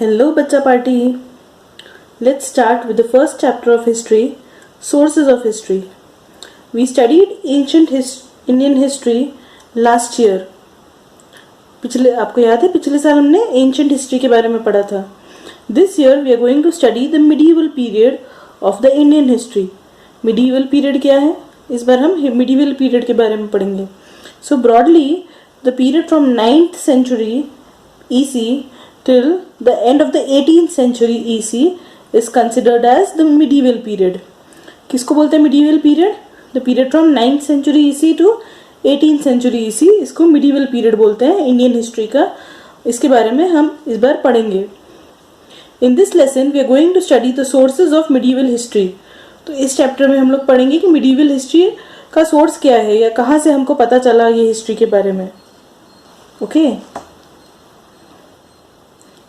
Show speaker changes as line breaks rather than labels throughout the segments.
Hello, Bachcha Party. Let's start with the first chapter of history, Sources of History. We studied ancient Indian history last year. आपको याद है पिछले साल हमने ancient history के बारे में पढ़ा था. This year we are going to study the medieval period of the Indian history. Medieval period क्या है? इस बार हम medieval period के बारे में पढ़ेंगे. So broadly, the period from 9th century EC till the end of the 18th century EC is considered as the medieval period. किसको बोलते हैं medieval period? The period from 9th century EC to 18th century EC इसको medieval period बोलते हैं Indian history का. इसके बारे में हम इस बार पढ़ेंगे. In this lesson we are going to study the sources of medieval history. तो इस चैप्टर में हम लोग पढ़ेंगे कि medieval history का सोर्स क्या है या कहाँ से हमको पता चला ये हिस्ट्री के बारे में. Okay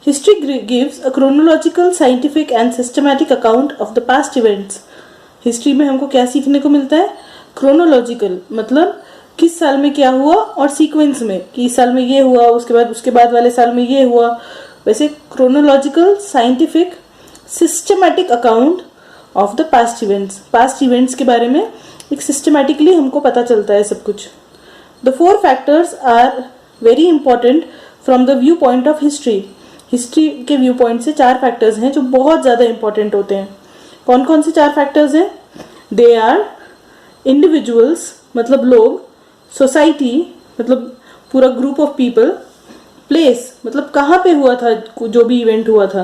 History gives a chronological, scientific and systematic account of the past events. History में हमको क्या सीखने को मिलता है? Chronological मतलब किस साल में क्या हुआ और सीक्वेंस में कि इस साल में ये हुआ उसके बाद वाले साल में ये हुआ. वैसे chronological, scientific, systematic account of the past events. Past events के बारे में एक systematically हमको पता चलता है सब कुछ. The four factors are very important from the viewpoint of history. History के व्यू पॉइंट से 4 फैक्टर्स हैं जो बहुत ज़्यादा इंपॉर्टेंट होते हैं. कौन कौन से 4 फैक्टर्स हैं? दे आर इंडिविजुअल्स मतलब लोग, सोसाइटी मतलब पूरा ग्रुप ऑफ पीपल, प्लेस मतलब कहाँ पे हुआ था जो भी इवेंट हुआ था,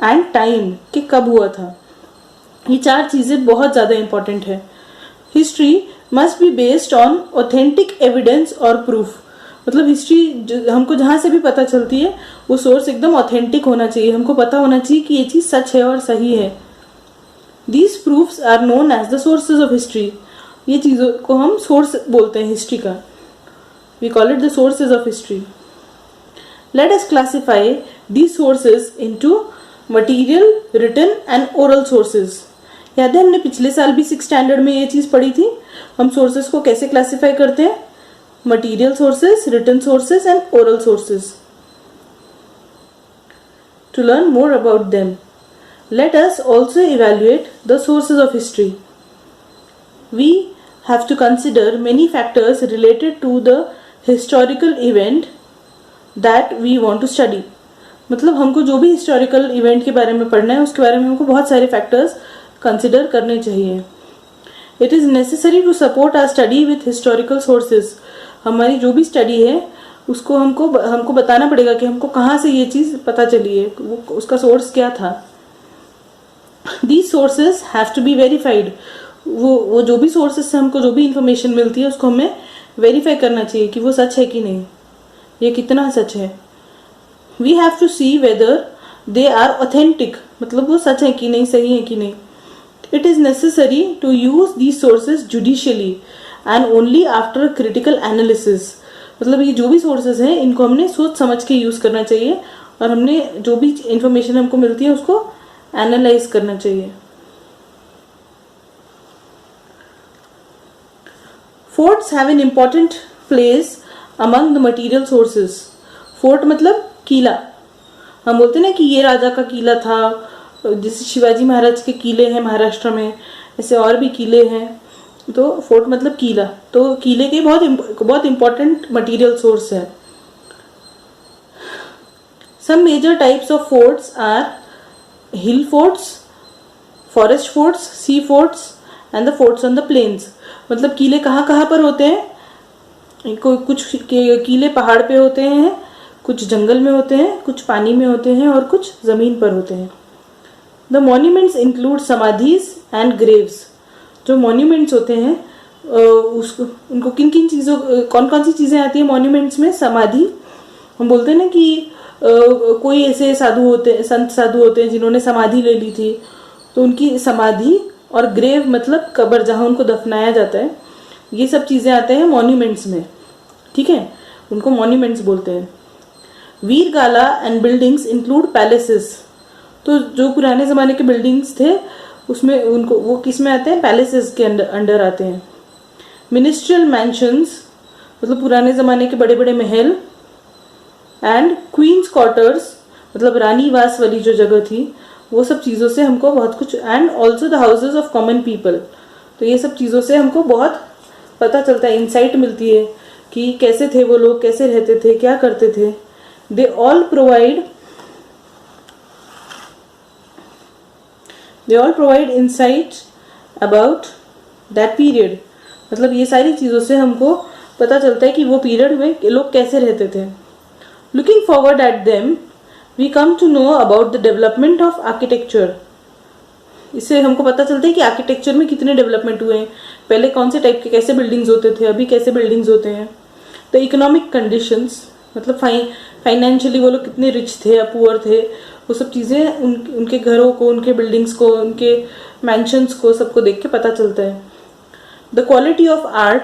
एंड टाइम कि कब हुआ था. ये 4 चीज़ें बहुत ज़्यादा इंपॉर्टेंट है. History must be based on authentic evidence और प्रूफ. मतलब हिस्ट्री हमको जहाँ से भी पता चलती है वो सोर्स एकदम ऑथेंटिक होना चाहिए. हमको पता होना चाहिए कि ये चीज़ सच है और सही है. These proofs are known as the sources of history. ये चीज़ों को हम सोर्स बोलते हैं हिस्ट्री का. We call it the sources of history. Let us classify these sources into material, written and oral sources. याद है हमने पिछले साल भी 6th स्टैंडर्ड में ये चीज़ पढ़ी थी. हम सोर्सेज को कैसे क्लासिफाई करते हैं? Material sources, written sources and oral sources. To learn more about them, let us also evaluate the sources of history. We have to consider many factors related to the historical event that we want to study. मतलब हमको जो भी historical event के बारे में पढ़ना है उसके बारे में हमको बहुत सारे factors consider करने चाहिए. It is necessary to support our study with historical sources. हमारी जो भी स्टडी है उसको हमको बताना पड़ेगा कि हमको कहाँ से ये चीज़ पता चली है, उसका सोर्स क्या था. These sources have to be verified. वो जो भी सोर्सेस से हमको जो भी इंफॉर्मेशन मिलती है उसको हमें वेरीफाई करना चाहिए कि वो सच है कि नहीं, ये कितना सच है. We have to see whether they are authentic. मतलब वो सच है कि नहीं, सही है कि नहीं. It is necessary to use these sources judicially and only after critical analysis. मतलब ये जो भी सोर्सेज हैं इनको हमने सोच समझ के यूज़ करना चाहिए और हमने जो भी इंफॉर्मेशन हमको मिलती है उसको एनालाइज करना चाहिए. Forts have an important place among the material sources. Fort मतलब किला. हम बोलते हैं ना कि ये राजा का किला था, जैसे शिवाजी महाराज के किले हैं महाराष्ट्र में, ऐसे और भी किले हैं. तो फोर्ट मतलब किला. तो किले के बहुत इंपॉर्टेंट मटेरियल सोर्स है. Some major types of forts are hill forts, forest forts, sea forts and the forts on the plains. मतलब किले कहाँ कहाँ पर होते हैं? कुछ किले पहाड़ पे होते हैं, कुछ जंगल में होते हैं, कुछ पानी में होते हैं और कुछ ज़मीन पर होते हैं. The monuments include samadhis and graves. जो मॉन्यूमेंट्स होते हैं उनको किन किन चीज़ों कौन कौन सी चीज़ें आती है मॉन्यूमेंट्स में? समाधि. हम बोलते हैं ना कि कोई ऐसे साधु होते हैं, संत साधु होते हैं जिन्होंने समाधि ले ली थी, तो उनकी समाधि. और ग्रेव मतलब कब्र जहाँ उनको दफनाया जाता है. ये सब चीज़ें आते हैं मॉन्यूमेंट्स में. ठीक है, उनको मॉन्यूमेंट्स बोलते हैं. वीरगाला एंड बिल्डिंग्स इंक्लूड पैलेसेस. तो जो पुराने ज़माने के बिल्डिंग्स थे उसमें उनको वो किस में आते हैं? पैलेसेस के अंडर आते हैं. मिनिस्ट्रियल मैंशंस मतलब पुराने ज़माने के बड़े बड़े महल. एंड क्वींस क्वार्टर्स मतलब रानीवास वाली जो जगह थी, वो सब चीज़ों से हमको बहुत कुछ, and also the houses of common people, तो ये सब चीज़ों से हमको बहुत पता चलता है, इंसाइट मिलती है कि कैसे थे वो लोग, कैसे रहते थे, क्या करते थे. They all provide insight about that period. मतलब ये सारी चीज़ों से हमको पता चलता है कि वो पीरियड में लोग कैसे रहते थे. Looking forward at them we come to know about the development of architecture. इससे हमको पता चलता है कि आर्किटेक्चर में कितने डेवलपमेंट हुए हैं, पहले कौन से टाइप के कैसे बिल्डिंग्स होते थे, अभी कैसे बिल्डिंग्स होते हैं. द इकोनॉमिक कंडीशंस, मतलब फाइनेंशियली वो लोग कितने रिच थे या पुअर थे, वो सब चीज़ें उनके घरों को, उनके बिल्डिंग्स को, उनके मैंशंस को, सबको देख के पता चलता है. द क्वालिटी ऑफ आर्ट,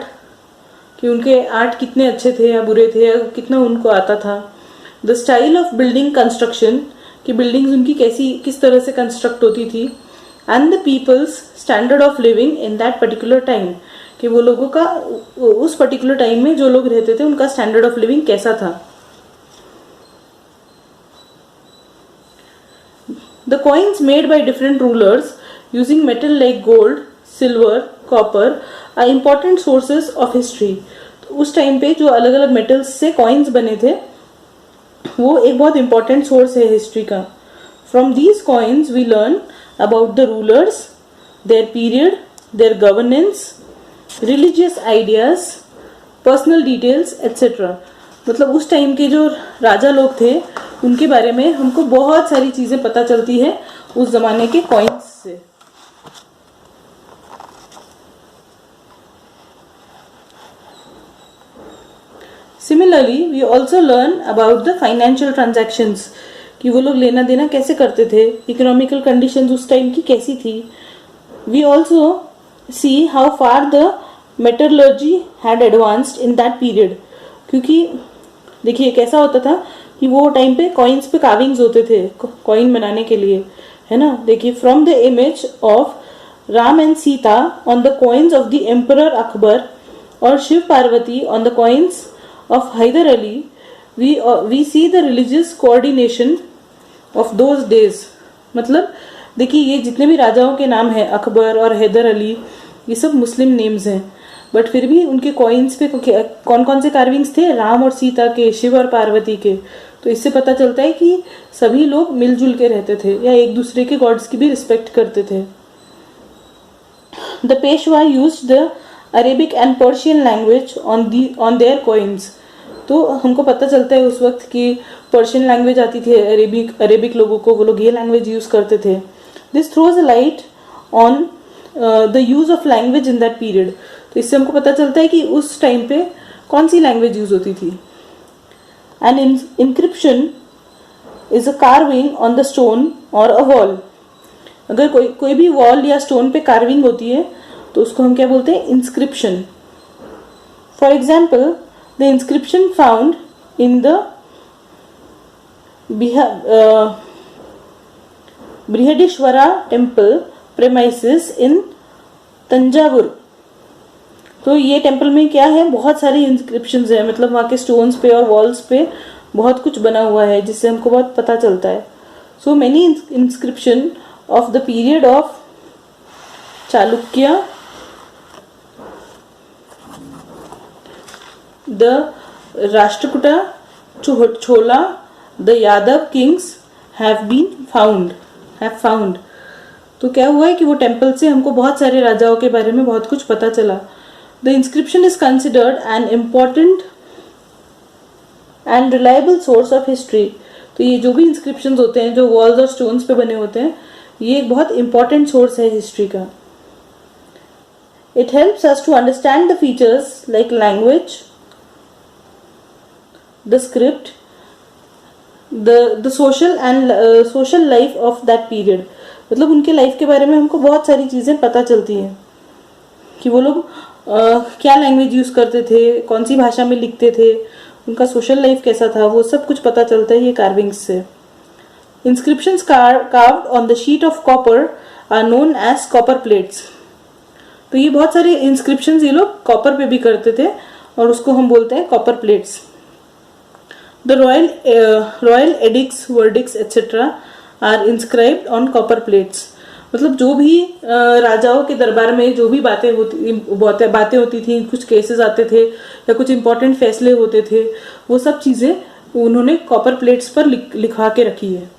कि उनके आर्ट कितने अच्छे थे या बुरे थे, या कितना उनको आता था. The style of building construction, कि बिल्डिंग्स उनकी किस तरह से कंस्ट्रक्ट होती थी. And the people's standard of living in that particular time, कि वो लोगों का उस पर्टिकुलर टाइम में जो लोग रहते थे उनका स्टैंडर्ड ऑफ लिविंग कैसा था. The coins made by different rulers using metal like gold, silver, copper are important sources of history. तो उस टाइम पे जो अलग अलग मेटल्स से कॉइन्स बने थे, वो एक बहुत इंपॉर्टेंट सोर्स है हिस्ट्री का. From these coins we learn about the rulers, their period, their governance, religious ideas, personal details etcetera. मतलब उस टाइम के जो राजा लोग थे उनके बारे में हमको बहुत सारी चीज़ें पता चलती है उस जमाने के कॉइन्स से. Similarly, we also learn about the financial transactions, कि वो लोग लेना देना कैसे करते थे, इकोनॉमिकल कंडीशंस उस टाइम की कैसी थी. We also see how far the metallurgy had advanced in that period, क्योंकि देखिए कैसा होता था कि वो टाइम पे कॉइन्स पे कार्विंग्स होते थे कॉइन बनाने के लिए, है ना. देखिए, from the image of Ram and Sita on the coins of the emperor Akbar और Shiv Parvati on the coins of Hyder Ali, we see the religious coordination of those days. मतलब देखिए, ये जितने भी राजाओं के नाम हैं, अकबर और हैदर अली, ये सब मुस्लिम नेम्स हैं, बट फिर भी उनके कॉइन्स पे कौन कौन से कार्विंग्स थे, राम और सीता के, शिव और पार्वती के. तो इससे पता चलता है कि सभी लोग मिलजुल के रहते थे या एक दूसरे के गॉड्स की भी रिस्पेक्ट करते थे. The Peshwa used the Arabic and Persian language on their coins. तो हमको पता चलता है उस वक्त कि पर्शियन लैंग्वेज आती थी अरेबिक लोगों को, वो लोग ये लैंग्वेज यूज़ करते थे. This throws a light on the use of language in that period. तो इससे हमको पता चलता है कि उस टाइम पे कौन सी लैंग्वेज यूज़ होती थी. And inscription is a carving on the stone और अ वॉल. अगर कोई भी वॉल या स्टोन पे कार्विंग होती है तो उसको हम क्या बोलते हैं, inscription. For example, the inscription found in the Brihadishwara temple premises in Tanjavur. तो ये टेम्पल में क्या है, बहुत सारी इंस्क्रिप्शंस हैं, मतलब वहाँ के स्टोन्स पे और वॉल्स पे बहुत कुछ बना हुआ है जिससे हमको बहुत पता चलता है. So many inscription of the period of Chalukya, the Rashtrakuta, Chola, the Yadav kings have found. तो क्या हुआ है कि वो टेम्पल से हमको बहुत सारे राजाओं के बारे में बहुत कुछ पता चला. The inscription is considered an important and reliable source of history. तो ये जो भी इंस्क्रिप्शंस होते हैं, जो वॉल्स और स्टोन्स पे बने होते हैं, ये एक बहुत इंपॉर्टेंट सोर्स है हिस्ट्री का. It helps us to understand the features like language, the script, the social life of that period. मतलब उनके लाइफ के बारे में हमको बहुत सारी चीज़ें पता चलती हैं कि वो लोग क्या लैंग्वेज यूज़ करते थे, कौन सी भाषा में लिखते थे, उनका सोशल लाइफ कैसा था, वो सब कुछ पता चलता है ये कार्विंग्स से. Inscriptions carved on the sheet of copper are known as copper plates. तो ये बहुत सारे इंस्क्रिप्शंस ये लोग कॉपर पे भी करते थे और उसको हम बोलते हैं copper plates. The royal edicts, verdicts etcetera are inscribed on copper plates. मतलब जो भी राजाओं के दरबार में जो भी बातें होती थी, कुछ केसेस आते थे या कुछ इंपॉर्टेंट फैसले होते थे, वो सब चीज़ें उन्होंने कॉपर प्लेट्स पर लिखवा के रखी है।